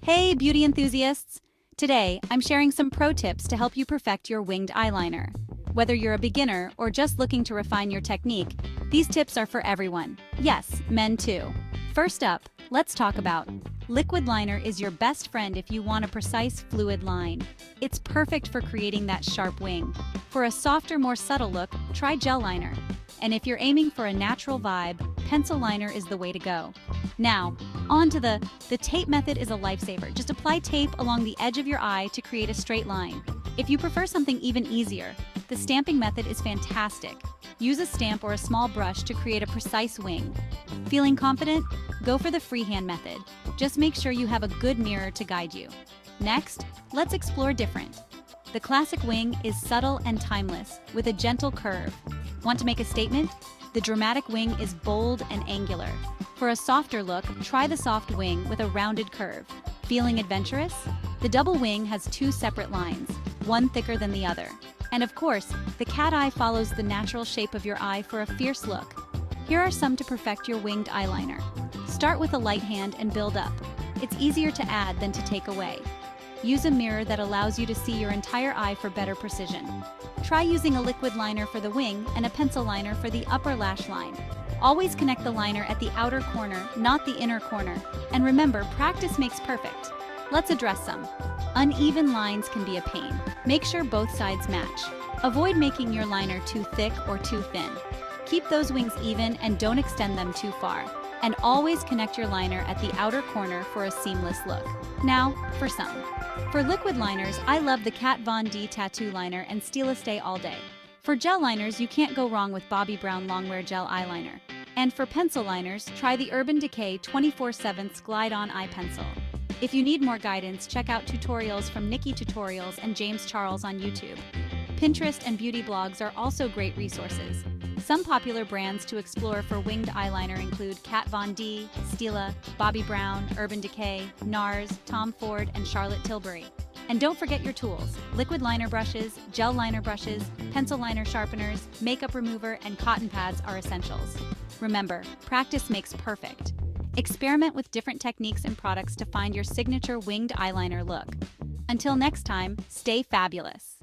Hey, beauty enthusiasts! Today, I'm sharing some pro tips to help you perfect your winged eyeliner. Whether you're a beginner or just looking to refine your technique, these tips are for everyone. Yes, men too. First up, let's talk about liquid liner is your best friend if you want a precise, fluid line. It's perfect for creating that sharp wing. For a softer, more subtle look, try gel liner. And if you're aiming for a natural vibe, pencil liner is the way to go. Now, on to the tape method is a lifesaver. Just apply tape along the edge of your eye to create a straight line. If you prefer something even easier, the stamping method is fantastic. Use a stamp or a small brush to create a precise wing. Feeling confident? Go for the freehand method. Just make sure you have a good mirror to guide you. Next, let's explore different. The classic wing is subtle and timeless, with a gentle curve. Want to make a statement? The dramatic wing is bold and angular. For a softer look, try the soft wing with a rounded curve. Feeling adventurous? The double wing has two separate lines, one thicker than the other. And of course, the cat eye follows the natural shape of your eye for a fierce look. Here are some to perfect your winged eyeliner. Start with a light hand and build up. It's easier to add than to take away. Use a mirror that allows you to see your entire eye for better precision. Try using a liquid liner for the wing and a pencil liner for the upper lash line. Always connect the liner at the outer corner, not the inner corner. And remember, practice makes perfect. Let's address some. Uneven lines can be a pain. Make sure both sides match. Avoid making your liner too thick or too thin. Keep those wings even and don't extend them too far. And always connect your liner at the outer corner for a seamless look. Now, for some. For liquid liners, I love the Kat Von D Tattoo Liner and Stila Stay All Day. For gel liners, you can't go wrong with Bobbi Brown Longwear Gel Eyeliner. And for pencil liners, try the Urban Decay 24/7 Glide On Eye Pencil. If you need more guidance, check out tutorials from Nikki Tutorials and James Charles on YouTube. Pinterest and beauty blogs are also great resources. Some popular brands to explore for winged eyeliner include Kat Von D, Stila, Bobbi Brown, Urban Decay, NARS, Tom Ford, and Charlotte Tilbury. And don't forget your tools: liquid liner brushes, gel liner brushes, pencil liner sharpeners, makeup remover, and cotton pads are essentials. Remember, practice makes perfect. Experiment with different techniques and products to find your signature winged eyeliner look. Until next time, stay fabulous.